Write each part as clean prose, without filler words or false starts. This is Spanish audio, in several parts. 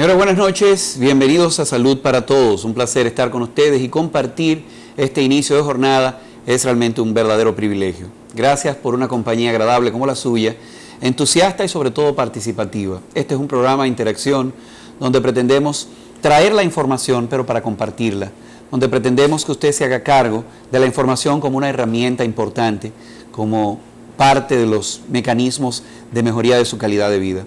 Señores, buenas noches, bienvenidos a Salud para Todos. Un placer estar con ustedes y compartir este inicio de jornada es realmente un verdadero privilegio. Gracias por una compañía agradable como la suya, entusiasta y sobre todo participativa. Este es un programa de interacción donde pretendemos traer la información, pero para compartirla, donde pretendemos que usted se haga cargo de la información como una herramienta importante, como parte de los mecanismos de mejoría de su calidad de vida.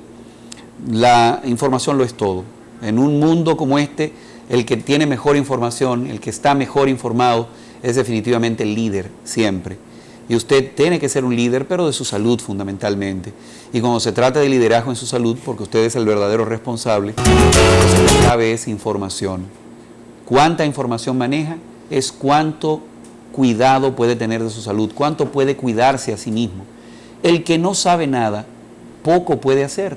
La información lo es todo. En un mundo como este, el que tiene mejor información, el que está mejor informado, es definitivamente el líder, siempre. Y usted tiene que ser un líder, pero de su salud fundamentalmente. Y cuando se trata de liderazgo en su salud, porque usted es el verdadero responsable, la clave es información. ¿Cuánta información maneja? Es cuánto cuidado puede tener de su salud, cuánto puede cuidarse a sí mismo. El que no sabe nada, poco puede hacer.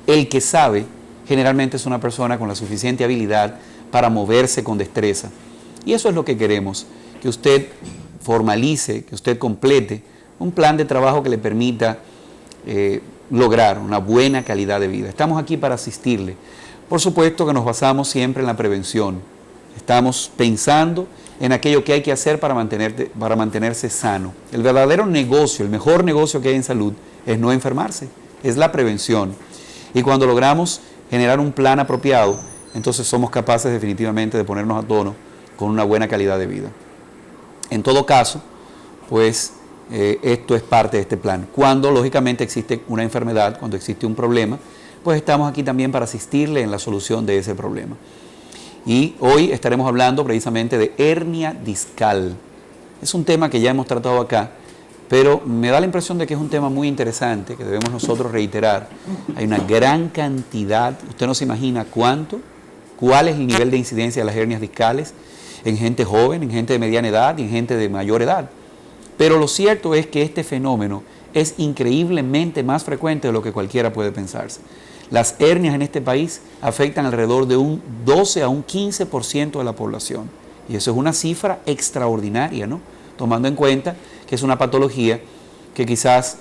El que sabe, generalmente es una persona con la suficiente habilidad para moverse con destreza. Y eso es lo que queremos, que usted formalice, que usted complete un plan de trabajo que le permita lograr una buena calidad de vida. Estamos aquí para asistirle. Por supuesto que nos basamos siempre en la prevención. Estamos pensando en aquello que hay que hacer para mantenerse sano. El verdadero negocio, el mejor negocio que hay en salud es no enfermarse, es la prevención. Y cuando logramos generar un plan apropiado, entonces somos capaces definitivamente de ponernos a tono con una buena calidad de vida. En todo caso, pues esto es parte de este plan. Cuando lógicamente existe una enfermedad, cuando existe un problema, pues estamos aquí también para asistirle en la solución de ese problema. Y hoy estaremos hablando precisamente de hernia discal. Es un tema que ya hemos tratado acá, pero me da la impresión de que es un tema muy interesante, que debemos nosotros reiterar. Hay una gran cantidad, usted no se imagina cuál es el nivel de incidencia de las hernias discales en gente joven, en gente de mediana edad y en gente de mayor edad. Pero lo cierto es que este fenómeno es increíblemente más frecuente de lo que cualquiera puede pensarse. Las hernias en este país afectan alrededor de un 12 a un 15% de la población. Y eso es una cifra extraordinaria, ¿no? Tomando en cuenta que es una patología que quizás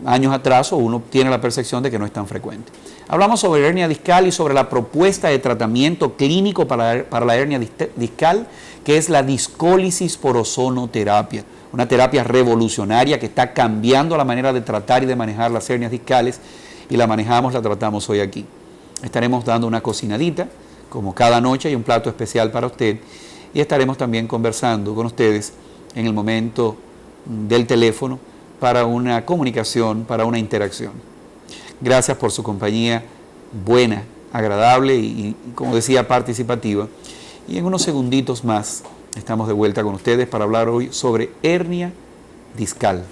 años atrás uno tiene la percepción de que no es tan frecuente. Hablamos sobre hernia discal y sobre la propuesta de tratamiento clínico para la hernia discal, que es la discólisis por ozonoterapia, una terapia revolucionaria que está cambiando la manera de tratar y de manejar las hernias discales, y la tratamos hoy aquí. Estaremos dando una cocinadita, como cada noche, hay un plato especial para usted, y estaremos también conversando con ustedes en el momento del teléfono para una comunicación, para una interacción. Gracias por su compañía buena, agradable y como decía, participativa. Y en unos segunditos más estamos de vuelta con ustedes para hablar hoy sobre hernia discal.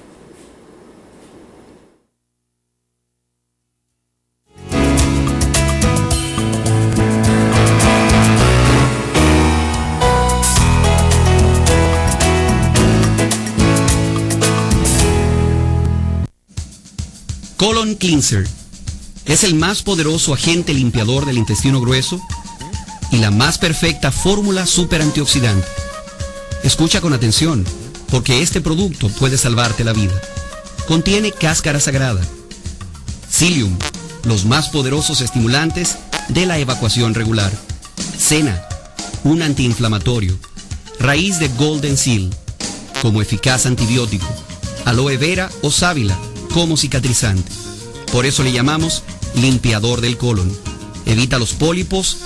Colon Cleanser es el más poderoso agente limpiador del intestino grueso y la más perfecta fórmula super antioxidante. Escucha con atención, porque este producto puede salvarte la vida. Contiene cáscara sagrada, psyllium, los más poderosos estimulantes de la evacuación regular, cena, un antiinflamatorio, raíz de golden seal, como eficaz antibiótico, aloe vera o sábila, como cicatrizante. Por eso le llamamos limpiador del colon. Evita los pólipos,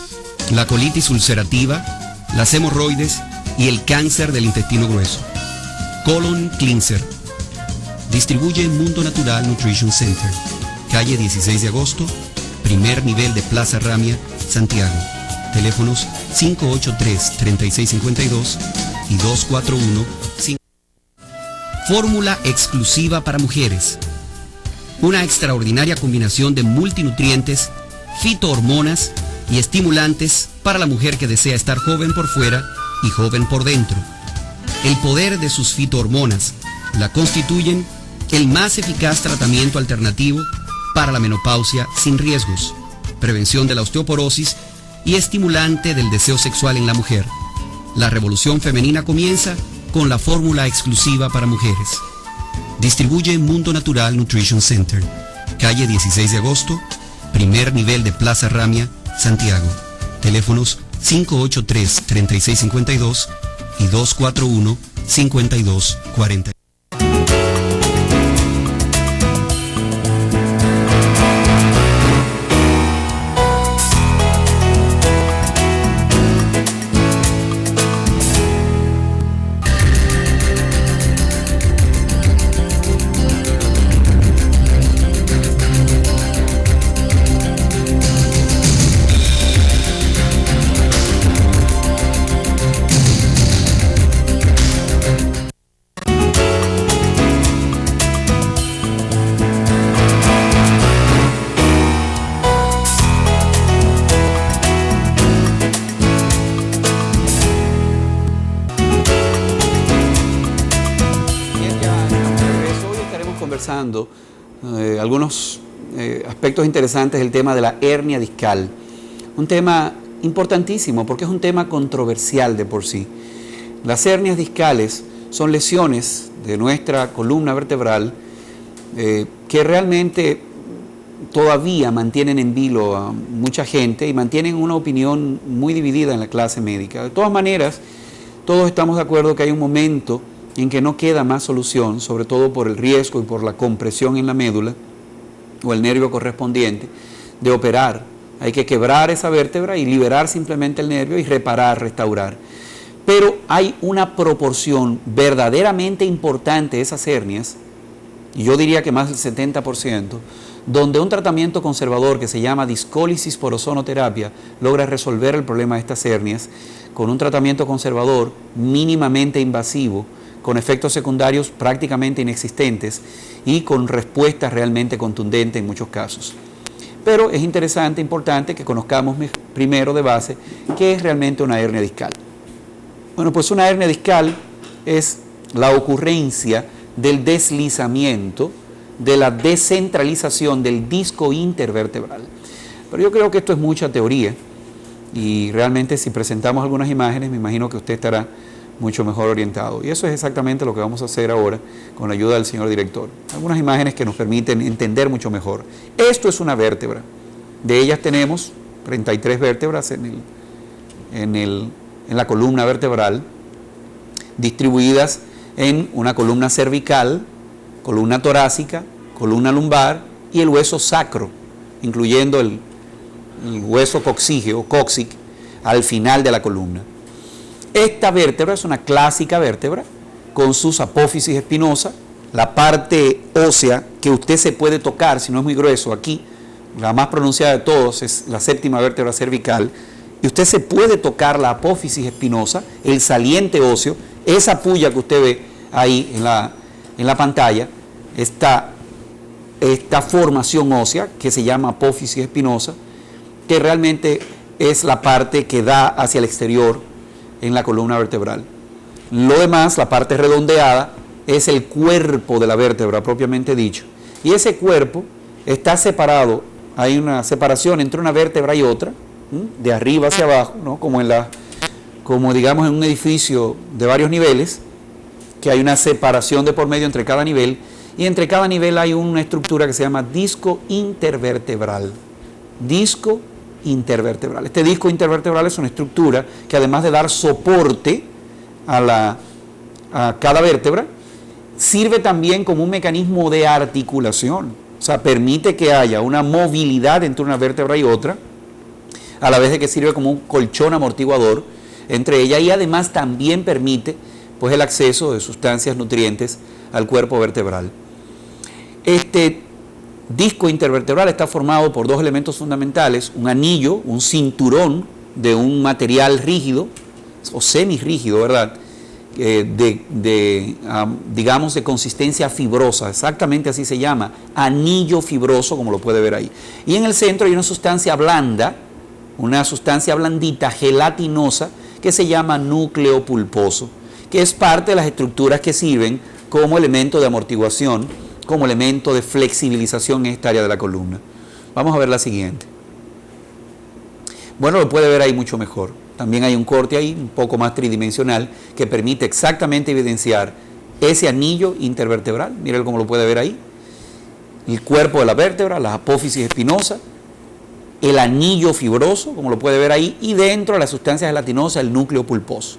la colitis ulcerativa, las hemorroides y el cáncer del intestino grueso. Colon Cleanser. Distribuye Mundo Natural Nutrition Center, calle 16 de agosto, primer nivel de Plaza Ramia, Santiago. Teléfonos 583-3652 y 241-5. Fórmula exclusiva para mujeres. Una extraordinaria combinación de multinutrientes, fitohormonas y estimulantes para la mujer que desea estar joven por fuera y joven por dentro. El poder de sus fitohormonas la constituyen el más eficaz tratamiento alternativo para la menopausia sin riesgos, prevención de la osteoporosis y estimulante del deseo sexual en la mujer. La revolución femenina comienza con la fórmula exclusiva para mujeres. Distribuye Mundo Natural Nutrition Center, calle 16 de agosto, primer nivel de Plaza Ramia, Santiago. Teléfonos 583-3652 y 241-5240. Algunos aspectos interesantes del tema de la hernia discal. Un tema importantísimo porque es un tema controversial de por sí. Las hernias discales son lesiones de nuestra columna vertebral que realmente todavía mantienen en vilo a mucha gente y mantienen una opinión muy dividida en la clase médica. De todas maneras, todos estamos de acuerdo que hay un momento en que no queda más solución, sobre todo por el riesgo y por la compresión en la médula o el nervio correspondiente, de operar. Hay que quebrar esa vértebra y liberar simplemente el nervio y reparar, restaurar. Pero hay una proporción verdaderamente importante de esas hernias, y yo diría que más del 70%, donde un tratamiento conservador que se llama discólisis por ozonoterapia logra resolver el problema de estas hernias con un tratamiento conservador mínimamente invasivo, con efectos secundarios prácticamente inexistentes y con respuestas realmente contundentes en muchos casos. Pero es interesante, importante que conozcamos primero de base qué es realmente una hernia discal. Bueno, pues una hernia discal es la ocurrencia del deslizamiento, de la descentralización del disco intervertebral. Pero yo creo que esto es mucha teoría y realmente si presentamos algunas imágenes me imagino que usted estará mucho mejor orientado. Y eso es exactamente lo que vamos a hacer ahora con la ayuda del señor director. Algunas imágenes que nos permiten entender mucho mejor. Esto es una vértebra. De ellas tenemos 33 vértebras en la columna vertebral, distribuidas en una columna cervical, columna torácica, columna lumbar y el hueso sacro, incluyendo el hueso coxígeo o cóccix al final de la columna. Esta vértebra es una clásica vértebra con sus apófisis espinosa, la parte ósea que usted se puede tocar si no es muy grueso. Aquí, la más pronunciada de todos es la séptima vértebra cervical y usted se puede tocar la apófisis espinosa, el saliente óseo, esa puya que usted ve ahí en la pantalla, esta formación ósea que se llama apófisis espinosa, que realmente es la parte que da hacia el exterior en la columna vertebral. Lo demás, la parte redondeada, es el cuerpo de la vértebra propiamente dicho. Y ese cuerpo está separado, hay una separación entre una vértebra y otra, de arriba hacia abajo, ¿no? como digamos en un edificio de varios niveles, que hay una separación de por medio entre cada nivel, y entre cada nivel hay una estructura que se llama disco intervertebral. Disco intervertebral. Este disco intervertebral es una estructura que además de dar soporte a cada vértebra, sirve también como un mecanismo de articulación. O sea, permite que haya una movilidad entre una vértebra y otra, a la vez de que sirve como un colchón amortiguador entre ellas y además también permite pues el acceso de sustancias nutrientes al cuerpo vertebral. Este disco intervertebral está formado por dos elementos fundamentales, un anillo, un cinturón de un material rígido o semirrígido, ¿verdad? Digamos de consistencia fibrosa, exactamente así se llama, anillo fibroso, como lo puede ver ahí. Y en el centro hay una sustancia blanda, una sustancia blandita, gelatinosa, que se llama núcleo pulposo, que es parte de las estructuras que sirven como elemento de amortiguación, como elemento de flexibilización en esta área de la columna. Vamos a ver la siguiente. Bueno, lo puede ver ahí mucho mejor. También hay un corte ahí, un poco más tridimensional, que permite exactamente evidenciar ese anillo intervertebral. Miren cómo lo puede ver ahí. El cuerpo de la vértebra, la apófisis espinosa, el anillo fibroso, como lo puede ver ahí, y dentro de la sustancia gelatinosa el núcleo pulposo.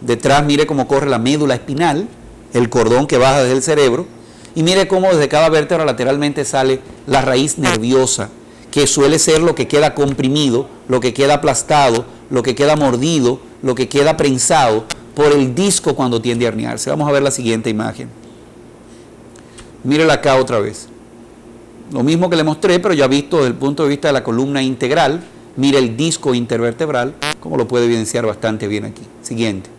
Detrás mire cómo corre la médula espinal, el cordón que baja desde el cerebro, y mire cómo desde cada vértebra lateralmente sale la raíz nerviosa, que suele ser lo que queda comprimido, lo que queda aplastado, lo que queda mordido, lo que queda prensado por el disco cuando tiende a herniarse. Vamos a ver la siguiente imagen. Mírela acá otra vez. Lo mismo que le mostré, pero ya visto desde el punto de vista de la columna integral. Mire el disco intervertebral, como lo puede evidenciar bastante bien aquí. Siguiente.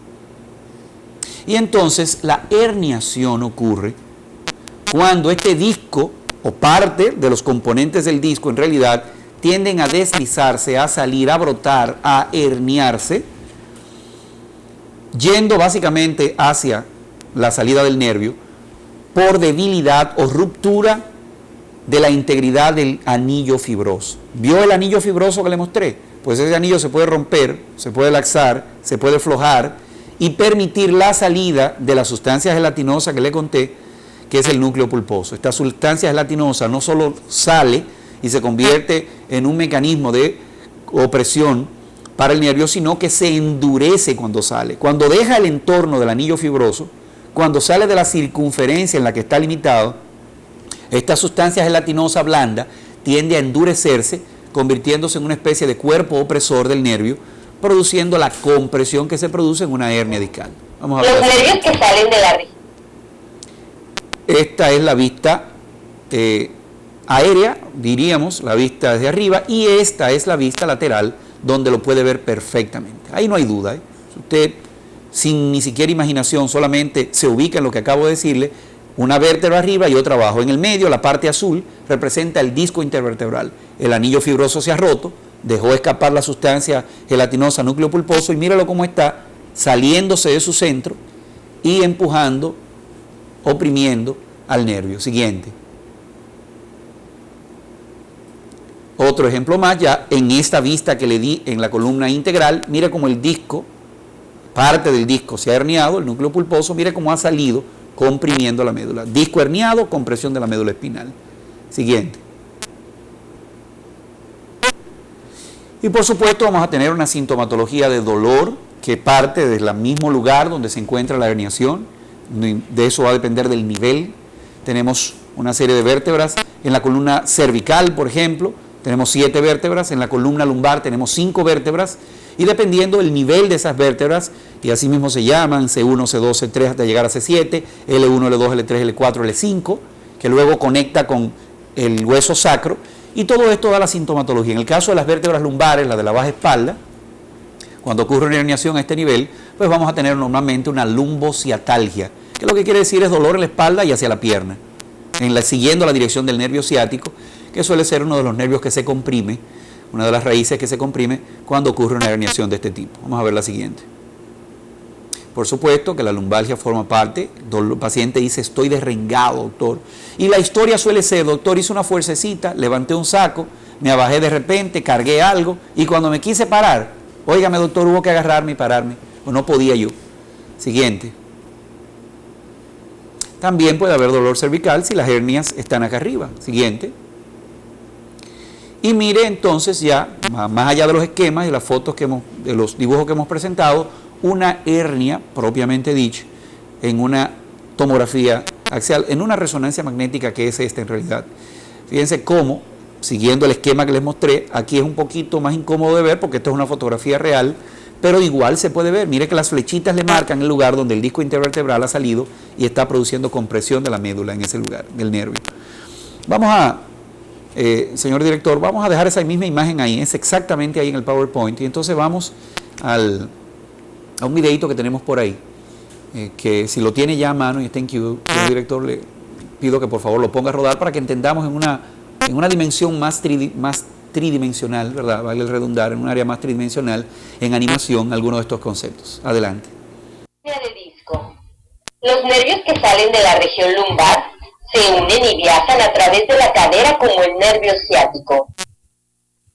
Y entonces la herniación ocurre cuando este disco o parte de los componentes del disco en realidad tienden a deslizarse, a salir, a brotar, a herniarse, yendo básicamente hacia la salida del nervio por debilidad o ruptura de la integridad del anillo fibroso. ¿Vio el anillo fibroso que le mostré? Pues ese anillo se puede romper, se puede laxar, se puede flojar y permitir la salida de la sustancia gelatinosa que le conté, que es el núcleo pulposo. Esta sustancia gelatinosa no solo sale y se convierte en un mecanismo de opresión para el nervio, sino que se endurece cuando sale. Cuando deja el entorno del anillo fibroso, cuando sale de la circunferencia en la que está limitado, esta sustancia gelatinosa blanda tiende a endurecerse, convirtiéndose en una especie de cuerpo opresor del nervio, produciendo la compresión que se produce en una hernia discal. Vamos a ver. Los nervios que salen de la región. Esta es la vista aérea, diríamos, la vista desde arriba, y esta es la vista lateral, donde lo puede ver perfectamente. Ahí no hay duda, ¿eh? Si usted, sin ni siquiera imaginación, solamente se ubica en lo que acabo de decirle, una vértebra arriba y otra abajo. En el medio, la parte azul representa el disco intervertebral. El anillo fibroso se ha roto, dejó escapar la sustancia gelatinosa núcleo pulposo y míralo cómo está saliéndose de su centro y empujando, oprimiendo al nervio. Siguiente. Otro ejemplo más, ya en esta vista que le di en la columna integral, mire cómo el disco, parte del disco se ha herniado, el núcleo pulposo, mire cómo ha salido comprimiendo la médula. Disco herniado, compresión de la médula espinal. Siguiente. Y por supuesto vamos a tener una sintomatología de dolor que parte del mismo lugar donde se encuentra la herniación. De eso va a depender del nivel. Tenemos una serie de vértebras. En la columna cervical, por ejemplo, tenemos 7 vértebras. En la columna lumbar tenemos 5 vértebras. Y dependiendo del nivel de esas vértebras, y así mismo se llaman C1, C2, C3 hasta llegar a C7, L1, L2, L3, L4, L5, que luego conecta con el hueso sacro, y todo esto da la sintomatología. En el caso de las vértebras lumbares, la de la baja espalda, cuando ocurre una herniación a este nivel, pues vamos a tener normalmente una lumbociatalgia, que lo que quiere decir es dolor en la espalda y hacia la pierna, siguiendo la dirección del nervio ciático, que suele ser uno de los nervios que se comprime, una de las raíces que se comprime cuando ocurre una herniación de este tipo. Vamos a ver la siguiente. Por supuesto que la lumbalgia forma parte. El paciente dice, estoy derrengado, doctor. Y la historia suele ser, doctor, hice una fuercecita, levanté un saco, me abajé de repente, cargué algo, y cuando me quise parar, óigame, doctor, hubo que agarrarme y pararme, o no podía yo. Siguiente. También puede haber dolor cervical si las hernias están acá arriba. Siguiente. Y mire entonces ya, más allá de los esquemas y las fotos de los dibujos que hemos presentado, una hernia propiamente dicha en una tomografía axial, en una resonancia magnética que es esta en realidad. Fíjense cómo, siguiendo el esquema que les mostré, aquí es un poquito más incómodo de ver porque esto es una fotografía real, pero igual se puede ver. Mire que las flechitas le marcan el lugar donde el disco intervertebral ha salido y está produciendo compresión de la médula en ese lugar, del nervio. Vamos a... señor director, vamos a dejar esa misma imagen ahí, es exactamente ahí en el PowerPoint, y entonces vamos a un videito que tenemos por ahí, que si lo tiene ya a mano y está en queue, señor director, le pido que por favor lo ponga a rodar para que entendamos en una dimensión más tridimensional, ¿verdad? Vale el redundar, en un área más tridimensional, en animación, algunos de estos conceptos. Adelante. De disco. Los nervios que salen de la región lumbar se unen y viajan a través de la cadera como el nervio ciático.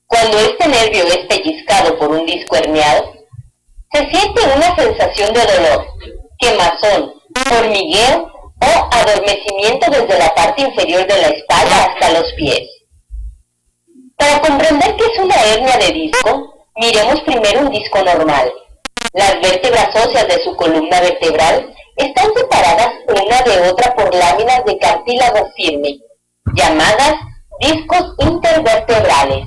Cuando este nervio es pellizcado por un disco herniado, se siente una sensación de dolor, quemazón, hormigueo o adormecimiento desde la parte inferior de la espalda hasta los pies. Para comprender qué es una hernia de disco, miremos primero un disco normal. Las vértebras óseas de su columna vertebral están separadas una de otra por láminas de cartílago firme, llamadas discos intervertebrales.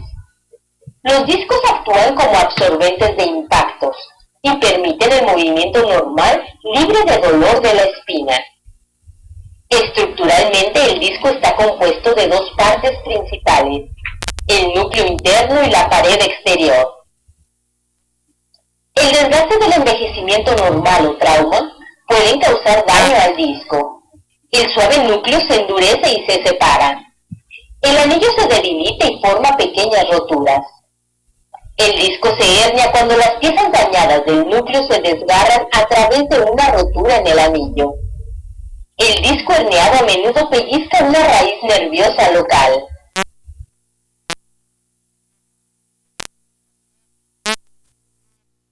Los discos actúan como absorbentes de impactos y permiten el movimiento normal libre de dolor de la espina. Estructuralmente el disco está compuesto de dos partes principales, el núcleo interno y la pared exterior. El desgaste del envejecimiento normal o trauma pueden causar daño al disco. El suave núcleo se endurece y se separa. El anillo se debilita y forma pequeñas roturas. El disco se hernia cuando las piezas dañadas del núcleo se desgarran a través de una rotura en el anillo. El disco herniado a menudo pellizca una raíz nerviosa local.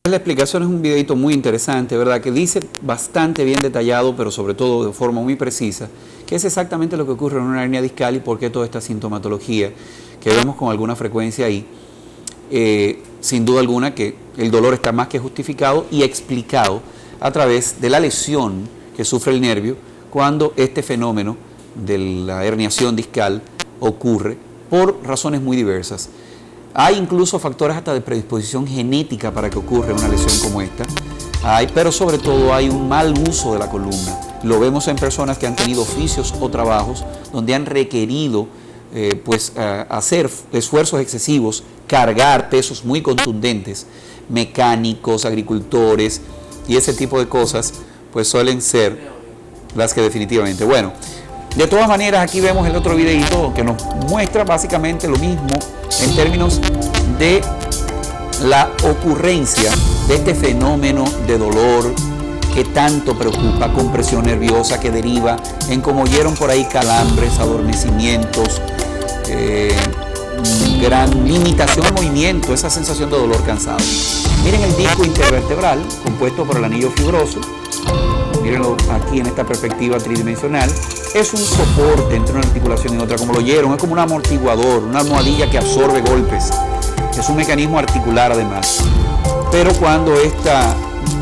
La explicación es un videito muy interesante, ¿verdad? Que dice bastante bien detallado, pero sobre todo de forma muy precisa, qué es exactamente lo que ocurre en una hernia discal y por qué toda esta sintomatología que vemos con alguna frecuencia ahí. Sin duda alguna que el dolor está más que justificado y explicado a través de la lesión que sufre el nervio cuando este fenómeno de la herniación discal ocurre por razones muy diversas. Hay incluso factores hasta de predisposición genética para que ocurra una lesión como esta, pero sobre todo hay un mal uso de la columna. Lo vemos en personas que han tenido oficios o trabajos donde han requerido hacer esfuerzos excesivos, cargar pesos muy contundentes, mecánicos, agricultores y ese tipo de cosas, pues suelen ser las que definitivamente. Bueno, de todas maneras aquí vemos el otro videito que nos muestra básicamente lo mismo en términos de la ocurrencia de este fenómeno de dolor que tanto preocupa, compresión nerviosa que deriva en, como oyeron por ahí, calambres, adormecimientos, gran limitación al movimiento, esa sensación de dolor cansado. Miren el disco intervertebral compuesto por el anillo fibroso, mírenlo aquí en esta perspectiva tridimensional, es un soporte entre una articulación y otra, como lo oyeron, es como un amortiguador, una almohadilla que absorbe golpes, es un mecanismo articular además, pero cuando esta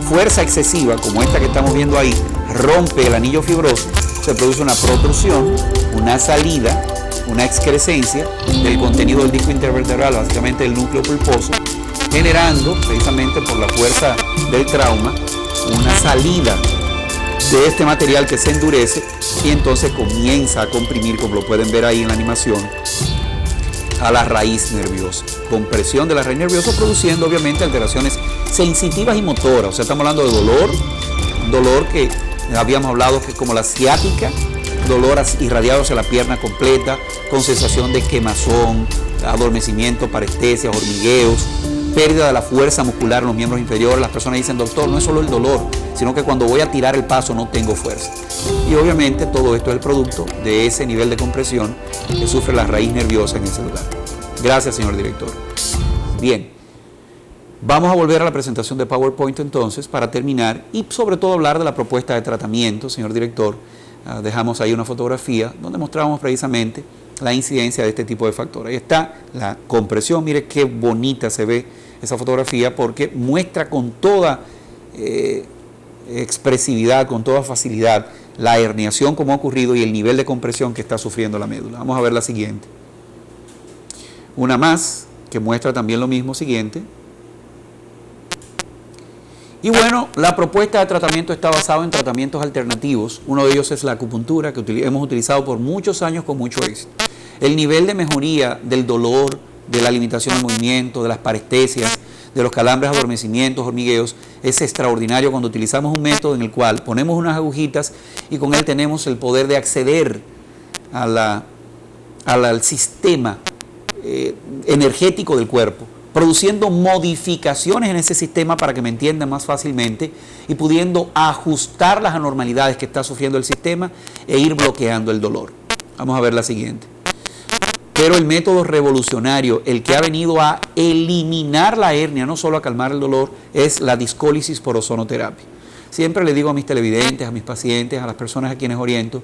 fuerza excesiva, como esta que estamos viendo ahí, rompe el anillo fibroso, se produce una protrusión, una salida, una excrescencia del contenido del disco intervertebral, básicamente del núcleo pulposo, generando, precisamente por la fuerza del trauma, una salida de este material que se endurece y entonces comienza a comprimir, como lo pueden ver ahí en la animación, a la raíz nerviosa. Compresión de la raíz nerviosa produciendo obviamente alteraciones sensitivas y motoras. O sea, estamos hablando de dolor que habíamos hablado que es como la ciática, dolor irradiado hacia la pierna completa, con sensación de quemazón, adormecimiento, parestesias, hormigueos, pérdida de la fuerza muscular en los miembros inferiores. Las personas dicen, doctor, no es solo el dolor, sino que cuando voy a tirar el paso no tengo fuerza. Y obviamente todo esto es el producto de ese nivel de compresión que sufre la raíz nerviosa en ese lugar. Gracias, señor director. Bien, vamos a volver a la presentación de PowerPoint entonces para terminar y sobre todo hablar de la propuesta de tratamiento, señor director. Dejamos ahí una fotografía donde mostramos precisamente la incidencia de este tipo de factores. Ahí está la compresión, mire qué bonita se ve esa fotografía porque muestra con toda expresividad, con toda facilidad la herniación como ha ocurrido y el nivel de compresión que está sufriendo la médula. Vamos a ver la siguiente. Una más que muestra también lo mismo, siguiente. Y bueno, la propuesta de tratamiento está basada en tratamientos alternativos. Uno de ellos es la acupuntura, que hemos utilizado por muchos años con mucho éxito. El nivel de mejoría del dolor, de la limitación del movimiento, de las parestesias, de los calambres, adormecimientos, hormigueos, es extraordinario cuando utilizamos un método en el cual ponemos unas agujitas y con él tenemos el poder de acceder al sistema energético del cuerpo, produciendo modificaciones en ese sistema para que me entiendan más fácilmente y pudiendo ajustar las anormalidades que está sufriendo el sistema e ir bloqueando el dolor. Vamos a ver la siguiente. Pero el método revolucionario, el que ha venido a eliminar la hernia, no solo a calmar el dolor, es la discólisis por ozonoterapia. Siempre le digo a mis televidentes, a mis pacientes, a las personas a quienes oriento,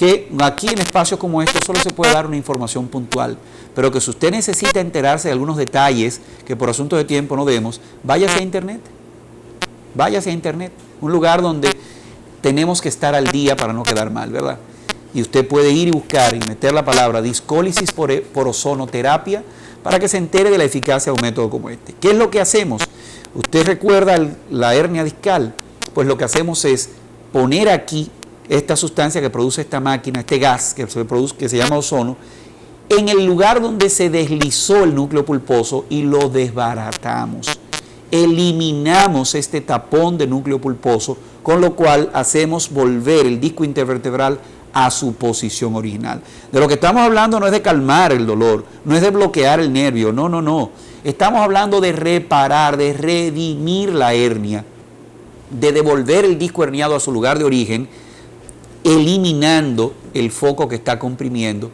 que aquí en espacios como estos solo se puede dar una información puntual, pero que si usted necesita enterarse de algunos detalles que por asuntos de tiempo no demos, váyase a internet. Váyase a internet, un lugar donde tenemos que estar al día para no quedar mal, ¿verdad? Y usted puede ir y buscar y meter la palabra discólisis por ozonoterapia para que se entere de la eficacia de un método como este. ¿Qué es lo que hacemos? Usted recuerda la hernia discal, pues lo que hacemos es poner aquí esta sustancia que produce esta máquina, este gas que se llama ozono, en el lugar donde se deslizó el núcleo pulposo y lo desbaratamos. Eliminamos este tapón de núcleo pulposo, con lo cual hacemos volver el disco intervertebral a su posición original. De lo que estamos hablando no es de calmar el dolor, no es de bloquear el nervio, no. Estamos hablando de reparar, de redimir la hernia, de devolver el disco herniado a su lugar de origen, eliminando el foco que está comprimiendo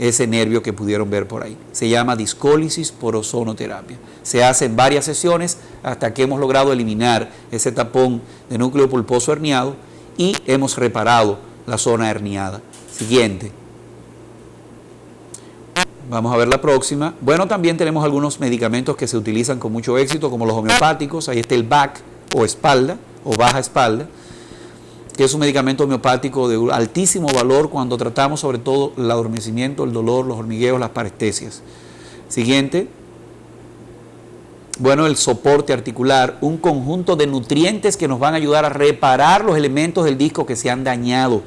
ese nervio que pudieron ver por ahí. Se llama discólisis por ozonoterapia. Se hace en varias sesiones hasta que hemos logrado eliminar ese tapón de núcleo pulposo herniado y hemos reparado la zona herniada. Siguiente. Vamos a ver la próxima. Bueno, también tenemos algunos medicamentos que se utilizan con mucho éxito, como los homeopáticos. Ahí está el BAC o espalda o baja espalda, que es un medicamento homeopático de altísimo valor cuando tratamos sobre todo el adormecimiento, el dolor, los hormigueos, las parestesias. Siguiente. Bueno, el soporte articular, un conjunto de nutrientes que nos van a ayudar a reparar los elementos del disco que se han dañado.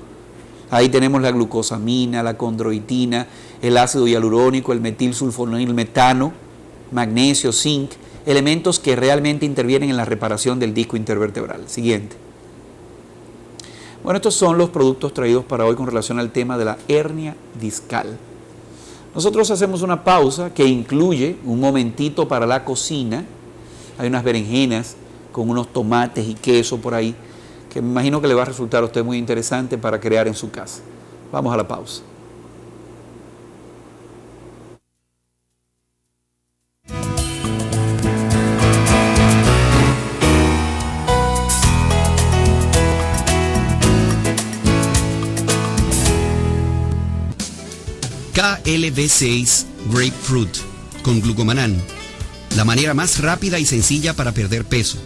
Ahí tenemos la glucosamina, la condroitina, el ácido hialurónico, el metilsulfonil metano, magnesio, zinc, elementos que realmente intervienen en la reparación del disco intervertebral. Siguiente. Bueno, estos son los productos traídos para hoy con relación al tema de la hernia discal. Nosotros hacemos una pausa que incluye un momentito para la cocina. Hay unas berenjenas con unos tomates y queso por ahí, que me imagino que le va a resultar a usted muy interesante para crear en su casa. Vamos a la pausa. KLB6 Grapefruit con glucomanán, la manera más rápida y sencilla para perder peso.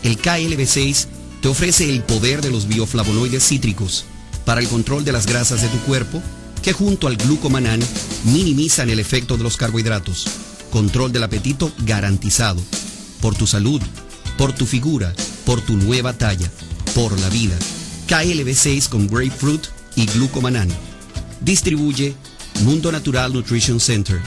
El KLB6 te ofrece el poder de los bioflavonoides cítricos para el control de las grasas de tu cuerpo, que junto al glucomanán minimizan el efecto de los carbohidratos. Control del apetito garantizado. Por tu salud, por tu figura, por tu nueva talla, por la vida. KLB6 con Grapefruit y glucomanán. Distribuye Mundo Natural Nutrition Center,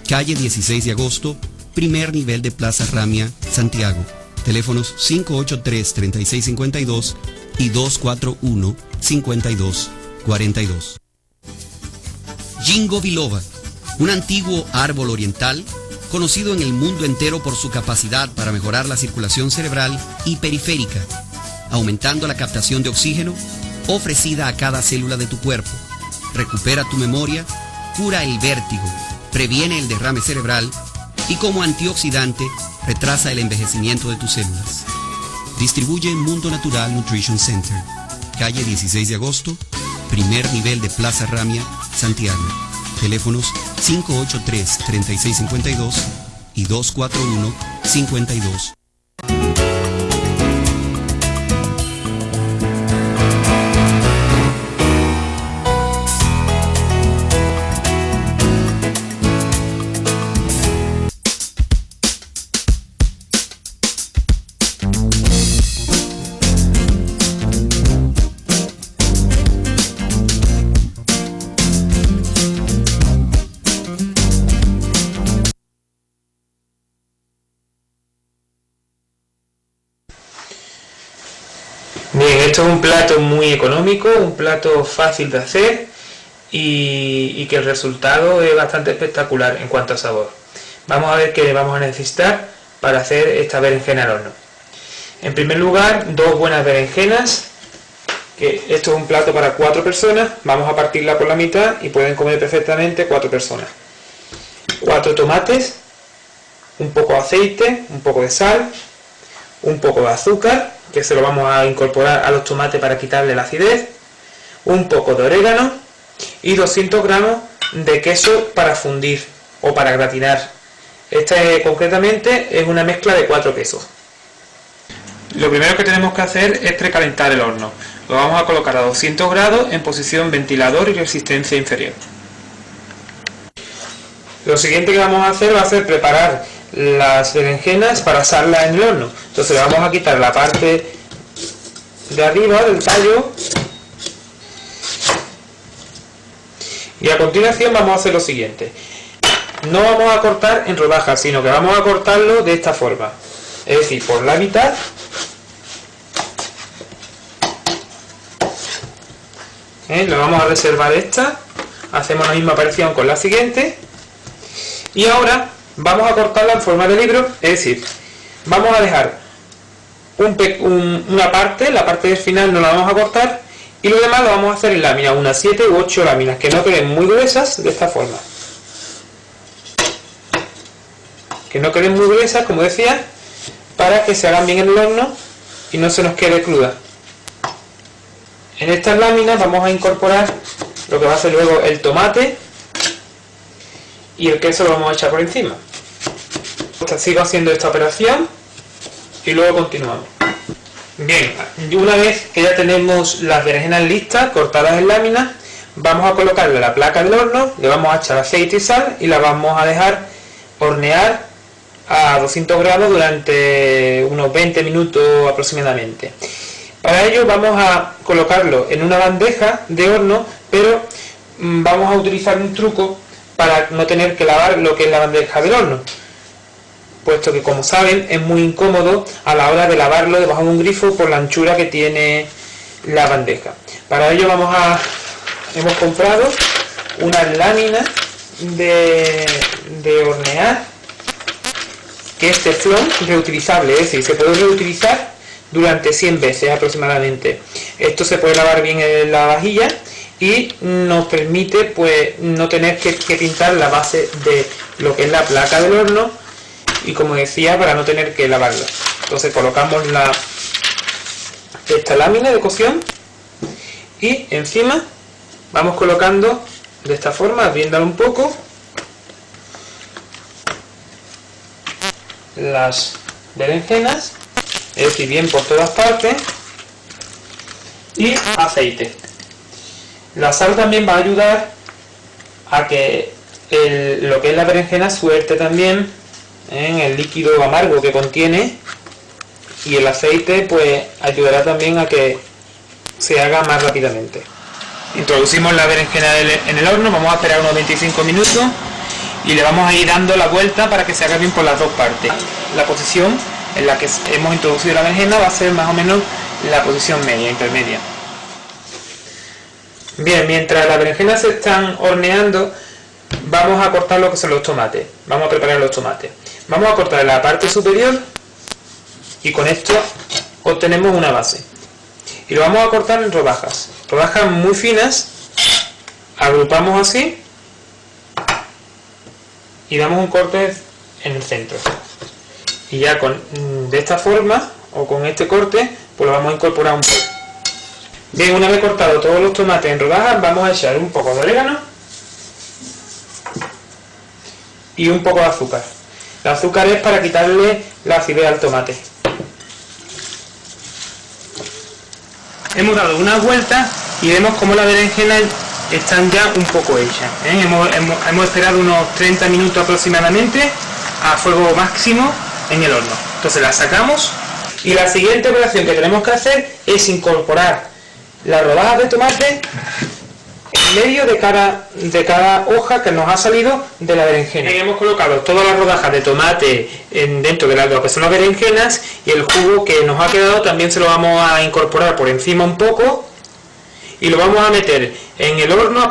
calle 16 de agosto, primer nivel de Plaza Ramia, Santiago. Teléfonos 583-3652 y 241-5242. Ginkgo biloba, un antiguo árbol oriental conocido en el mundo entero por su capacidad para mejorar la circulación cerebral y periférica, aumentando la captación de oxígeno ofrecida a cada célula de tu cuerpo. Recupera tu memoria, cura el vértigo, previene el derrame cerebral y como antioxidante retrasa el envejecimiento de tus células. Distribuye Mundo Natural Nutrition Center, calle 16 de agosto, primer nivel de Plaza Ramia, Santiago. Teléfonos 583-3652 y 241-52. Bien, esto es un plato muy económico, un plato fácil de hacer y que el resultado es bastante espectacular en cuanto a sabor. Vamos a ver qué vamos a necesitar para hacer esta berenjena al horno. En primer lugar, 2 buenas berenjenas, que esto es un plato para 4 personas, vamos a partirla por la mitad y pueden comer perfectamente 4 personas. 4 tomates, un poco de aceite, un poco de sal, un poco de azúcar, que se lo vamos a incorporar a los tomates para quitarle la acidez, un poco de orégano y 200 gramos de queso para fundir o para gratinar. Esta concretamente es una mezcla de 4 quesos. Lo primero que tenemos que hacer es precalentar el horno. Lo vamos a colocar a 200 grados en posición ventilador y resistencia inferior. Lo siguiente que vamos a hacer va a ser preparar las berenjenas para asarlas en el horno. Entonces le vamos a quitar la parte de arriba del tallo y a continuación vamos a hacer lo siguiente. No vamos a cortar en rodajas, sino que vamos a cortarlo de esta forma, es decir, por la mitad. Le vamos a reservar esta, hacemos la misma operación con la siguiente y ahora vamos a cortarla en forma de libro, es decir, vamos a dejar una parte, la parte del final no la vamos a cortar y lo demás lo vamos a hacer en láminas, unas 7 u 8 láminas que no queden muy gruesas, de esta forma. Que no queden muy gruesas, como decía, para que se hagan bien en el horno y no se nos quede cruda. En estas láminas vamos a incorporar lo que va a ser luego el tomate y el queso lo vamos a echar por encima. Sigo haciendo esta operación y luego continuamos. Bien, una vez que ya tenemos las berenjenas listas, cortadas en láminas, vamos a colocarle la placa del horno, le vamos a echar aceite y sal y la vamos a dejar hornear a 200 grados durante unos 20 minutos aproximadamente. Para ello vamos a colocarlo en una bandeja de horno, pero vamos a utilizar un truco para no tener que lavar lo que es la bandeja del horno, puesto que, como saben, es muy incómodo a la hora de lavarlo debajo de un grifo por la anchura que tiene la bandeja. Para ello hemos comprado unas láminas de hornear, que es teflón reutilizable, es decir, se puede reutilizar durante 100 veces aproximadamente. Esto se puede lavar bien en la vajilla y nos permite pues no tener que pintar la base de lo que es la placa del horno y, como decía, para no tener que lavarla. Entonces colocamos esta lámina de cocción y encima vamos colocando de esta forma, abriéndola un poco, las berenjenas, es decir, bien por todas partes, y aceite. La sal también va a ayudar a que lo que es la berenjena suelte también en el líquido amargo que contiene, y el aceite pues ayudará también a que se haga más rápidamente. Introducimos la berenjena en el horno, vamos a esperar unos 25 minutos y le vamos a ir dando la vuelta para que se haga bien por las dos partes. La posición en la que hemos introducido la berenjena va a ser más o menos la posición media, intermedia. Bien, mientras las berenjenas se están horneando, vamos a cortar lo que son los tomates. Vamos a preparar los tomates. Vamos a cortar la parte superior y con esto obtenemos una base. Y lo vamos a cortar en rodajas. Rodajas muy finas. Agrupamos así y damos un corte en el centro. Y ya de esta forma, o con este corte, pues lo vamos a incorporar un poco. Bien, una vez cortado todos los tomates en rodajas, vamos a echar un poco de orégano y un poco de azúcar. El azúcar es para quitarle la acidez al tomate. Hemos dado unas vueltas y vemos como las berenjenas están ya un poco hechas. Hemos esperado unos 30 minutos aproximadamente a fuego máximo en el horno. Entonces las sacamos y la siguiente operación que tenemos que hacer es incorporar las rodajas de tomate en medio de cada hoja que nos ha salido de la berenjena. Y hemos colocado todas las rodajas de tomate dentro de lo que son las berenjenas, y el jugo que nos ha quedado también se lo vamos a incorporar por encima un poco y lo vamos a meter en el horno